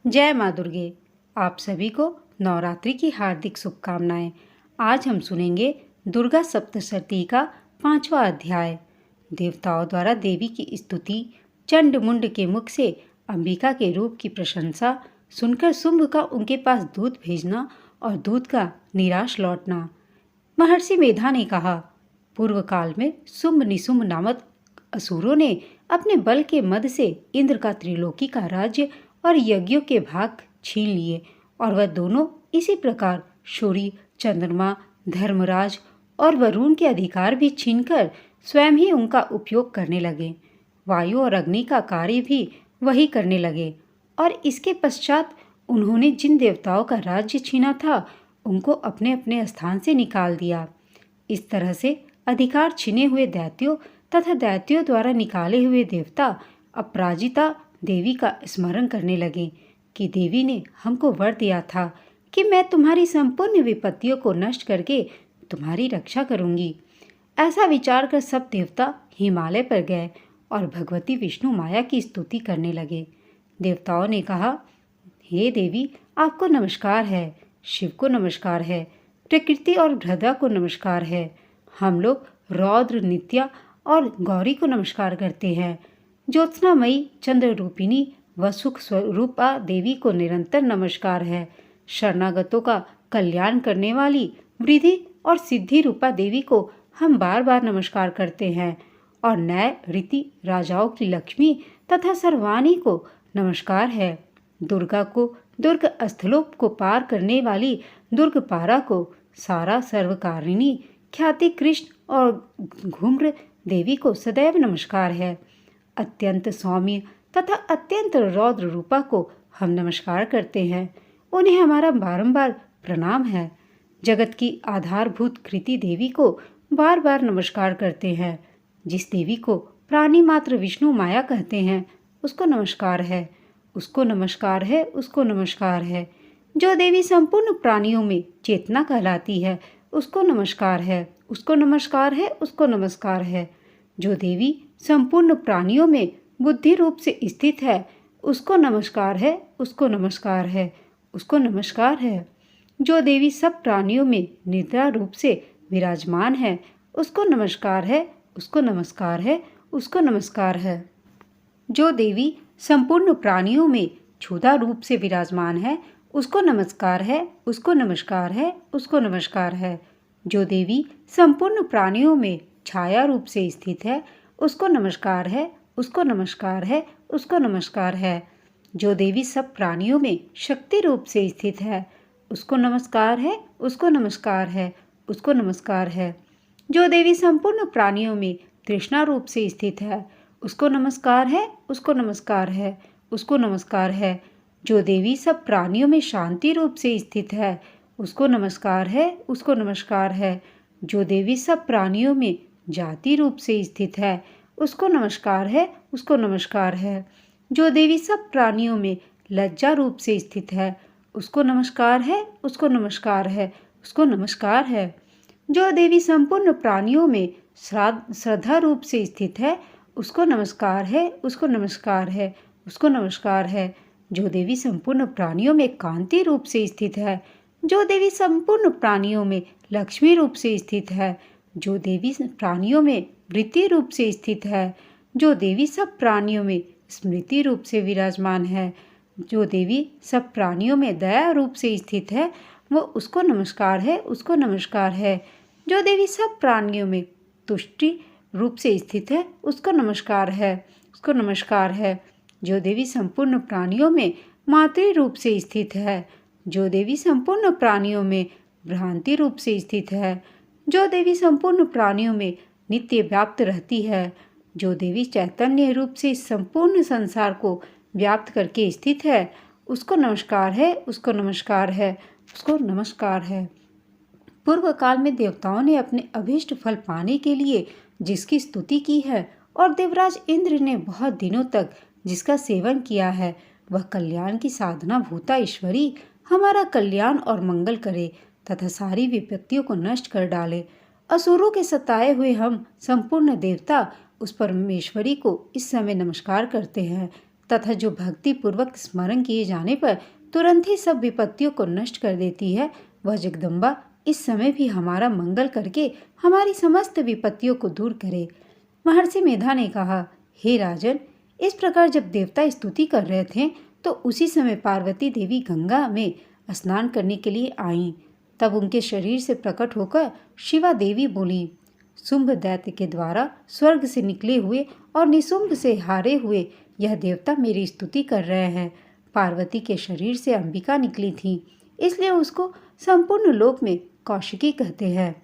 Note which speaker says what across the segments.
Speaker 1: जय माँ दुर्गे। आप सभी को नवरात्रि की हार्दिक शुभकामनाएं। आज हम सुनेंगे दुर्गा सप्तशती का 5वां अध्याय। देवताओं द्वारा देवी की स्तुति। चंड मुंड के मुख से अंबिका के रूप की प्रशंसा सुनकर शुंभ का उनके पास दूत भेजना और दूत का निराश लौटना। महर्षि मेधा ने कहा, पूर्व काल में शुंभ निशुंभ नामक असुरों ने अपने बल के मद से इंद्र का त्रिलोकी का राज्य और यज्ञों के भाग छीन लिए और वह दोनों इसी प्रकार सूर्य, चंद्रमा, धर्मराज और वरुण के अधिकार भी छीनकर स्वयं ही उनका उपयोग करने लगे। वायु और अग्नि का कार्य भी वही करने लगे और इसके पश्चात उन्होंने जिन देवताओं का राज्य छीना था उनको अपने अपने स्थान से निकाल दिया। इस तरह से अधिकार छीने हुए दैत्यों तथा दैत्यों द्वारा निकाले हुए देवता अपराजिता देवी का स्मरण करने लगे कि देवी ने हमको वर दिया था कि मैं तुम्हारी संपूर्ण विपत्तियों को नष्ट करके तुम्हारी रक्षा करूंगी। ऐसा विचार कर सब देवता हिमालय पर गए और भगवती विष्णु माया की स्तुति करने लगे। देवताओं ने कहा, हे देवी, आपको नमस्कार है, शिव को नमस्कार है, प्रकृति और भद्रा को नमस्कार है। हम लोग रौद्र, नित्या और गौरी को नमस्कार करते हैं। ज्योत्सनामयी चंद्र रूपिणी व सुख स्वरूपा देवी को निरंतर नमस्कार है। शरणागतों का कल्याण करने वाली वृद्धि और सिद्धि रूपा देवी को हम बार बार नमस्कार करते हैं और न्याय रीति राजाओं की लक्ष्मी तथा सर्वाणी को नमस्कार है। दुर्गा को दुर्ग स्थलों को पार करने वाली दुर्गपारा को सारा सर्वकारिणी ख्याति कृष्ण और घुम्र देवी को सदैव नमस्कार है। अत्यंत सौम्य तथा अत्यंत रौद्र रूपा को हम नमस्कार करते हैं। उन्हें हमारा बारंबार प्रणाम है। जगत की आधारभूत कृति देवी को बार बार नमस्कार करते हैं। जिस देवी को प्राणी मात्र विष्णु माया कहते हैं उसको नमस्कार है, उसको नमस्कार है, उसको नमस्कार है। जो देवी संपूर्ण प्राणियों में चेतना कहलाती है उसको नमस्कार है, उसको नमस्कार है, उसको नमस्कार है। जो देवी संपूर्ण प्राणियों में बुद्धि रूप से स्थित है उसको नमस्कार है, उसको नमस्कार है, उसको नमस्कार है। जो देवी सब प्राणियों में निद्रा रूप से विराजमान है उसको नमस्कार है, उसको नमस्कार है, उसको नमस्कार है। जो देवी संपूर्ण प्राणियों में क्षुधा रूप से विराजमान है उसको नमस्कार है, उसको नमस्कार है, उसको नमस्कार है। जो देवी संपूर्ण प्राणियों में छाया रूप से स्थित है उसको नमस्कार है, उसको नमस्कार है, उसको नमस्कार है। जो देवी सब प्राणियों में शक्ति रूप से स्थित है उसको नमस्कार है, उसको नमस्कार है, उसको नमस्कार है। जो देवी संपूर्ण प्राणियों में तृष्णा रूप से स्थित है उसको नमस्कार है, उसको नमस्कार है, उसको नमस्कार है। जो देवी सब प्राणियों में शांति रूप से स्थित है उसको नमस्कार है, उसको नमस्कार है। जो देवी सब प्राणियों में जाति रूप से स्थित है उसको नमस्कार है, उसको नमस्कार है। जो देवी सब प्राणियों में लज्जा रूप से स्थित है उसको नमस्कार है, उसको नमस्कार है, उसको नमस्कार है। जो देवी संपूर्ण प्राणियों में श्रद्धा रूप से स्थित है उसको नमस्कार है, उसको नमस्कार है, उसको नमस्कार है। जो देवी संपूर्ण प्राणियों में कांति रूप से स्थित है, जो देवी संपूर्ण प्राणियों में लक्ष्मी रूप से स्थित है, जो देवी प्राणियों में वृत्ति रूप से स्थित है, जो देवी सब प्राणियों में स्मृति रूप से विराजमान है, जो देवी सब प्राणियों में दया रूप से स्थित है वो उसको नमस्कार है, उसको नमस्कार है। जो देवी सब प्राणियों में तुष्टि रूप से स्थित है उसको नमस्कार है, उसको नमस्कार है। जो देवी संपूर्ण प्राणियों में मातृ रूप से स्थित है, जो देवी संपूर्ण प्राणियों में भ्रांति रूप से स्थित है, जो देवी संपूर्ण प्राणियों में नित्य व्याप्त रहती है, जो देवी चैतन्य रूप से संपूर्ण संसार को व्याप्त करके स्थित है उसको नमस्कार है, उसको नमस्कार है, उसको नमस्कार है। पूर्व काल में देवताओं ने अपने अभीष्ट फल पाने के लिए जिसकी स्तुति की है और देवराज इंद्र ने बहुत दिनों तक जिसका सेवन किया है वह कल्याण की साधना भूता ईश्वरी हमारा कल्याण और मंगल करे तथा सारी विपत्तियों को नष्ट कर डाले। असुरों के सताए हुए हम संपूर्ण देवता उस परमेश्वरी को इस समय नमस्कार करते हैं तथा जो भक्ति पूर्वक स्मरण किए जाने पर तुरंत ही सब विपत्तियों को नष्ट कर देती है, वह जगदम्बा इस समय भी हमारा मंगल करके हमारी समस्त विपत्तियों को दूर करे। महर्षि मेधा ने कहा, हे राजन, इस प्रकार जब देवता स्तुति कर रहे थे तो उसी समय पार्वती देवी गंगा में स्नान करने के लिए आईं। तब उनके शरीर से प्रकट होकर शिवा देवी बोली, शुंभ दैत्य के द्वारा स्वर्ग से निकले हुए और निशुंभ से हारे हुए यह देवता मेरी स्तुति कर रहे हैं। पार्वती के शरीर से अंबिका निकली थी, इसलिए उसको संपूर्ण लोक में कौशिकी कहते हैं।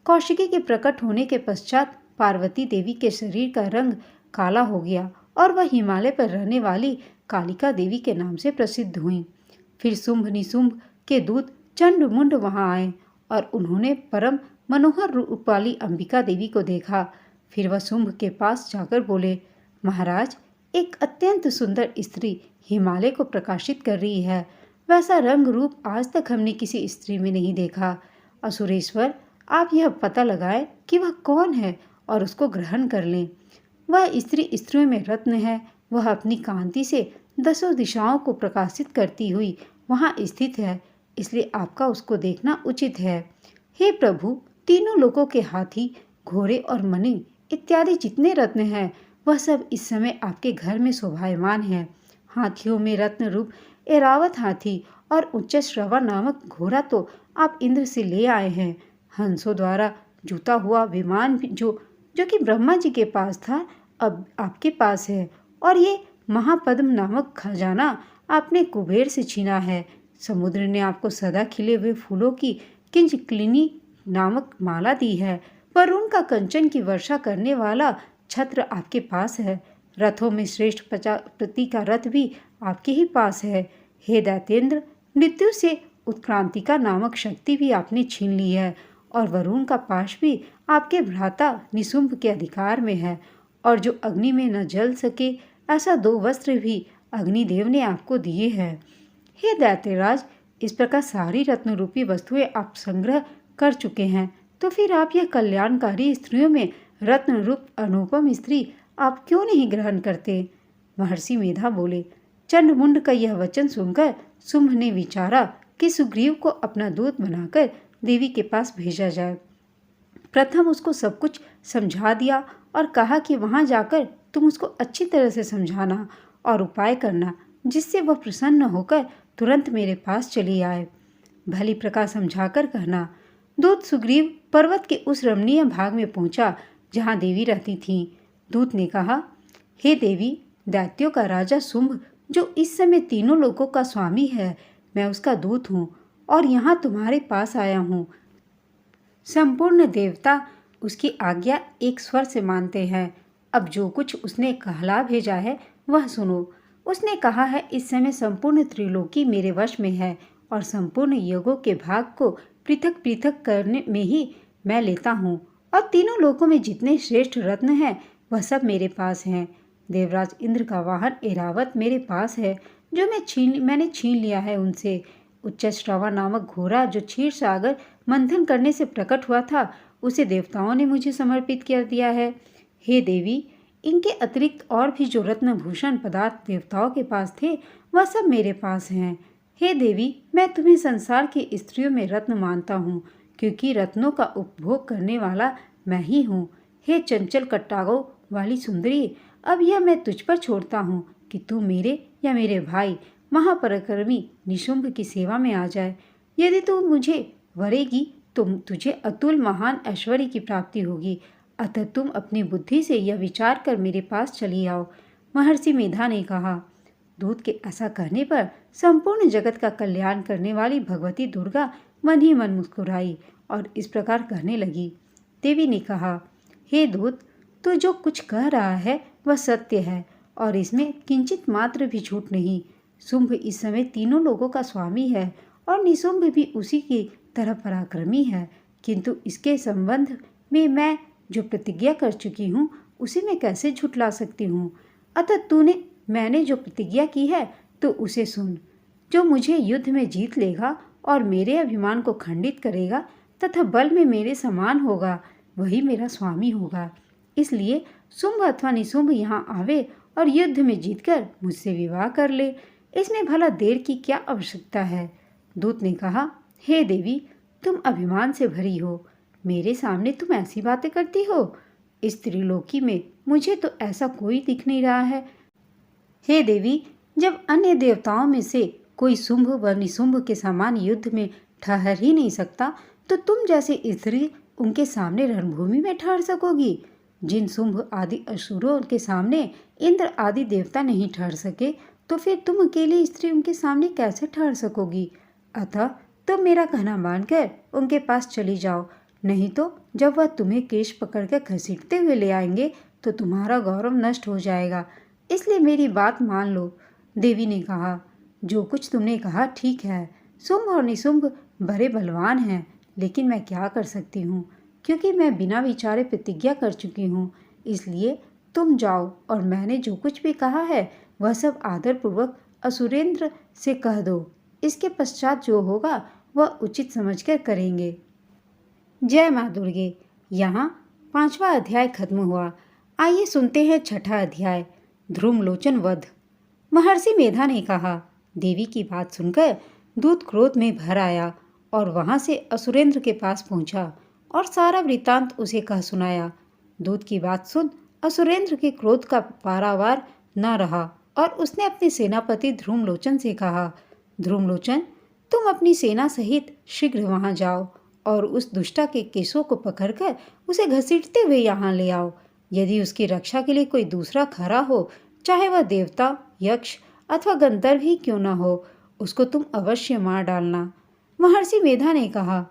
Speaker 1: कौशिकी के प्रकट होने के पश्चात पार्वती देवी के शरीर का रंग काला हो गया और वह हिमालय पर रहने वाली कालिका देवी के नाम से प्रसिद्ध हुई। फिर शुंभ निशुंभ के दूत चंड मुंड वहां आए और उन्होंने परम मनोहर रूप वाली अंबिका देवी को देखा। फिर वह शुंभ के पास जाकर बोले, महाराज, एक अत्यंत सुंदर स्त्री हिमालय को प्रकाशित कर रही है। वैसा रंग रूप आज तक हमने किसी स्त्री में नहीं देखा। असुरेश्वर, आप यह पता लगाएं कि वह कौन है और उसको ग्रहण कर लें। वह स्त्री स्त्रियों में रत्न है। वह अपनी कांति से 10 दिशाओं को प्रकाशित करती हुई वहाँ स्थित है, इसलिए आपका उसको देखना उचित है। हे प्रभु, तीनों लोगों के हाथी, घोड़े और मणि इत्यादि जितने रत्न हैं, वह सब इस समय आपके घर में शोभायमान है। हाथियों में रत्न रूप ऐरावत हाथी और उच्च श्रवा नामक घोड़ा तो आप इंद्र से ले आए हैं। हंसों द्वारा जूता हुआ विमान जो कि ब्रह्मा जी के पास था, अब आपके पास है। और ये महापद्म नामक खजाना आपने कुबेर से छीना है। समुद्र ने आपको सदा खिले हुए फूलों की किंजकिलिनी नामक माला दी है। वरुण का कंचन की वर्षा करने वाला छत्र आपके पास है। रथों में श्रेष्ठ प्रजापति का रथ भी आपके ही पास है। हे दैत्येंद्र, मृत्यु से उत्क्रांतिका नामक शक्ति भी आपने छीन ली है और वरुण का पाश भी आपके भ्राता निशुंभ के अधिकार में है। और जो अग्नि में न जल सके ऐसा 2 वस्त्र भी अग्निदेव ने आपको दिए हैं। हे दैत्यराज, इस प्रकार सारी रत्न रूपी वस्तुएं आप संग्रह कर चुके हैं, तो फिर आप यह कल्याणकारी स्त्रियों में रत्न रूप अनुपम स्त्री आप क्यों नहीं ग्रहण करते? महर्षि मेधा बोले, चंडमुंड का यह वचन सुनकर शुंभ ने विचारा कि सुग्रीव को अपना दूत बनाकर देवी के पास भेजा जाए। प्रथम उसको सब कुछ समझा दिया और कहा कि वहां जाकर तुम उसको अच्छी तरह से समझाना और उपाय करना, जिससे वह प्रसन्न होकर तुरंत मेरे पास चली आए। भली प्रकार समझाकर कहना। दूत सुग्रीव पर्वत के उस रमणीय भाग में पहुंचा जहां देवी रहती थी। दूत ने कहा, हे देवी, दैत्यों का राजा शुंभ जो इस समय तीनों लोगों का स्वामी है, मैं उसका दूत हूँ और यहाँ तुम्हारे पास आया हूँ। संपूर्ण देवता उसकी आज्ञा एक स्वर से मानते हैं। अब जो कुछ उसने कहला भेजा है वह सुनो। उसने कहा है, इस समय संपूर्ण त्रिलोकी मेरे वश में है और संपूर्ण योगों के भाग को पृथक पृथक करने में ही मैं लेता हूँ और तीनों लोकों में जितने श्रेष्ठ रत्न हैं वह सब मेरे पास हैं। देवराज इंद्र का वाहन ऐरावत मेरे पास है जो मैंने छीन लिया है उनसे। उच्च श्रवा नामक घोड़ा जो क्षीर सागर मंथन करने से प्रकट हुआ था, उसे देवताओं ने मुझे समर्पित कर दिया है। हे देवी, इनके अतिरिक्त और भी जो रत्न भूषण पदार्थ देवताओं के पास थे वह सब मेरे पास हैं। हे देवी, मैं तुम्हें संसार की स्त्रियों में रत्न मानता हूँ, क्योंकि रत्नों का उपभोग करने वाला मैं ही हूँ। हे चंचल कट्टागों वाली सुंदरी, अब यह मैं तुझ पर छोड़ता हूँ कि तू मेरे या मेरे भाई महापराक्रमी निशुंभ की सेवा में आ जाए। यदि तू मुझे वरेगी तो तुझे अतुल महान ऐश्वर्य की प्राप्ति होगी। अतः तुम अपनी बुद्धि से यह विचार कर मेरे पास चली आओ। महर्षि मेधा ने कहा। दूत के ऐसा कहने पर संपूर्ण जगत का कल्याण करने वाली भगवती दुर्गा मन ही मन मुस्कुराई और इस प्रकार कहने लगी। देवी ने कहा, हे दूत, तू जो कुछ कह रहा है वह सत्य है और इसमें किंचित मात्र भी झूठ नहीं। शुंभ इस समय तीनों लोगों का स्वामी है और निशुंभ भी उसी की तरह पराक्रमी है, किंतु इसके संबंध में मैं जो प्रतिज्ञा कर चुकी हूँ उसे मैं कैसे झुठला सकती हूँ। अतः मैंने जो प्रतिज्ञा की है तो उसे सुन। जो मुझे युद्ध में जीत लेगा और मेरे अभिमान को खंडित करेगा तथा बल में मेरे समान होगा, वही मेरा स्वामी होगा। इसलिए शुंभ अथवा निशुंभ यहाँ आवे और युद्ध में जीतकर मुझसे विवाह कर ले। इसमें भला देर की क्या आवश्यकता है। दूत ने कहा, हे देवी, तुम अभिमान से भरी हो। मेरे सामने तुम ऐसी बातें करती हो। इस त्रिलोकी में मुझे तो ऐसा कोई दिख नहीं रहा है। हे देवी, जब अन्य देवताओं में से कोई शुंभ व निशुंभ के समान युद्ध में ठहर ही नहीं सकता, तो तुम जैसे स्त्री उनके सामने रणभूमि में ठहर सकोगी। जिन शुंभ आदि असुरों के सामने इंद्र आदि देवता नहीं ठहर सके, तो फिर तुम अकेली स्त्री उनके सामने कैसे ठहर सकोगी। अतः तुम मेरा कहना मानकर उनके पास चली जाओ, नहीं तो जब वह तुम्हें केश पकड़कर घसीटते हुए ले आएंगे तो तुम्हारा गौरव नष्ट हो जाएगा। इसलिए मेरी बात मान लो। देवी ने कहा, जो कुछ तुमने कहा ठीक है। शुंभ और निशुंभ बड़े बलवान हैं, लेकिन मैं क्या कर सकती हूँ, क्योंकि मैं बिना विचारे प्रतिज्ञा कर चुकी हूँ। इसलिए तुम जाओ और मैंने जो कुछ भी कहा है वह सब आदरपूर्वक असुरेंद्र से कह दो। इसके पश्चात जो होगा वह उचित समझकर करेंगे। जय माँ दुर्गे। यहाँ 5वां अध्याय खत्म हुआ। आइए सुनते हैं 6ठा अध्याय, ध्रुमलोचन वध। महर्षि मेधा ने कहा, देवी की बात सुनकर दूत क्रोध में भर आया और वहां से असुरेंद्र के पास पहुंचा और सारा वृत्तांत उसे कह सुनाया। दूत की बात सुन असुरेंद्र के क्रोध का पारावार न रहा और उसने अपने सेनापति ध्रुमलोचन से कहा, ध्रुमलोचन, तुम अपनी सेना सहित शीघ्र वहां जाओ और उस दुष्टा के केशों को पकड़कर उसे घसीटते हुए यहाँ ले आओ। यदि उसकी रक्षा के लिए कोई दूसरा खड़ा हो, चाहे वह देवता, यक्ष अथवा गंधर्व ही क्यों न हो, उसको तुम अवश्य मार डालना। महर्षि मेधा ने कहा।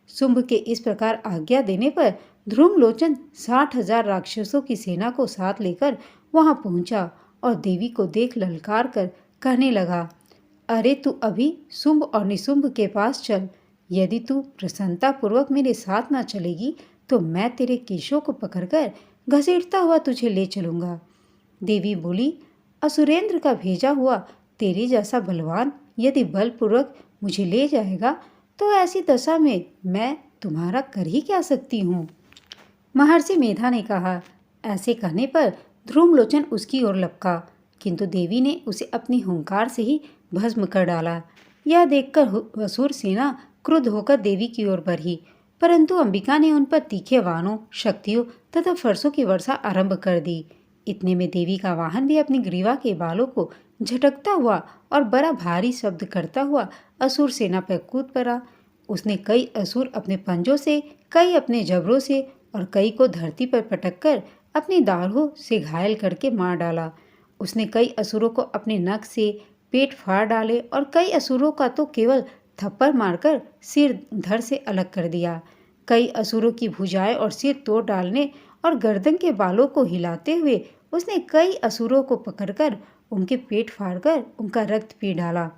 Speaker 1: शुंभ के इस प्रकार आज्ञा देने पर ध्रुमलोचन 60,000 राक्षसों की सेना को साथ लेकर वहां पहुंचा और देवी को देख ललकार कर कहने लगा, अरे तू अभी शुंभ और निशुंभ के पास चल। यदि तू प्रसन्नतापूर्वक मेरे साथ न चलेगी तो मैं तेरे केशों को पकड़कर घसीटता हुआ तुझे ले चलूंगा। देवी बोली, असुरेंद्र का भेजा हुआ तेरे जैसा बलवान यदि बलपूर्वक मुझे ले जाएगा तो ऐसी दशा में मैं तुम्हारा कर ही क्या सकती हूँ। महर्षि मेधा ने कहा। ऐसे कहने पर ध्रुमलोचन उसकी ओर लपका, किंतु देवी ने उसे अपनी हुंकार से ही भस्म कर डाला। यह देखकर असुर सेना क्रुद्ध होकर देवी की ओर बढ़ी, परंतु अंबिका ने उन पर तीखे बाणों, शक्तियों तथा फरसों की वर्षा आरंभ कर दी। इतने में देवी का वाहन भी अपनी ग्रीवा के बालों को झटकता हुआ और बड़ा भारी शब्द करता हुआ असुर सेना पर कूद पड़ा। उसने कई असुर अपने पंजों से, कई अपने जबरों से और कई को धरती पर पटककर अपनी दाढ़ों से घायल करके मार डाला। उसने कई असुरों को अपने नख से पेट फाड़ डाले और कई असुरों का तो केवल थप्पड़ मारकर सिर धड़ से अलग कर दिया। कई असुरों की भुजाएं और सिर तोड़ डालने और गर्दन के बालों को हिलाते हुए उसने कई असुरों को पकड़कर उनके पेट फाड़कर उनका रक्त पी डाला।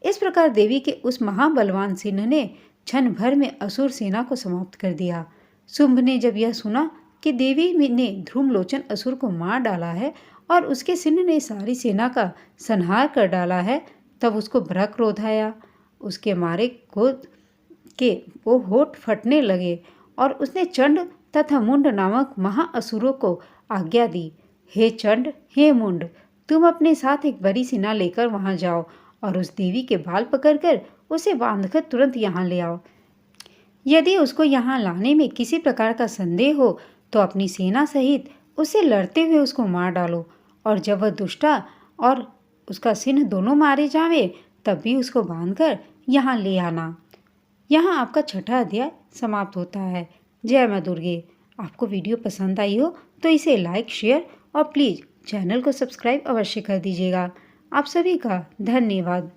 Speaker 1: इस प्रकार देवी के उस महाबलवान सिंह ने क्षण भर में असुर सेना को समाप्त कर दिया। शुंभ ने जब यह सुना कि देवी ने ध्रुमलोचन असुर को मार डाला है और उसके सिंह ने सारी सेना का संहार कर डाला है, तब उसको बड़ा क्रोध आया। उसके मारे क्रोध के वो होठ फटने लगे और उसने चंड तथा मुंड नामक महाअसुरों को आज्ञा दी, हे चंड, हे मुंड, तुम अपने साथ एक बड़ी सेना लेकर वहां जाओ और उस देवी के बाल पकड़कर उसे बांधकर तुरंत यहाँ ले आओ। यदि उसको यहाँ लाने में किसी प्रकार का संदेह हो तो अपनी सेना सहित उससे लड़ते हुए उसको मार डालो, और जब वह दुष्टा और उसका सिंह दोनों मारे जावे तब भी उसको बांधकर यहाँ ले आना। यहाँ आपका 6ठा अध्याय समाप्त होता है। जय माँ दुर्गे। आपको वीडियो पसंद आई हो तो इसे लाइक, शेयर और प्लीज़ चैनल को सब्सक्राइब अवश्य कर दीजिएगा। आप सभी का धन्यवाद।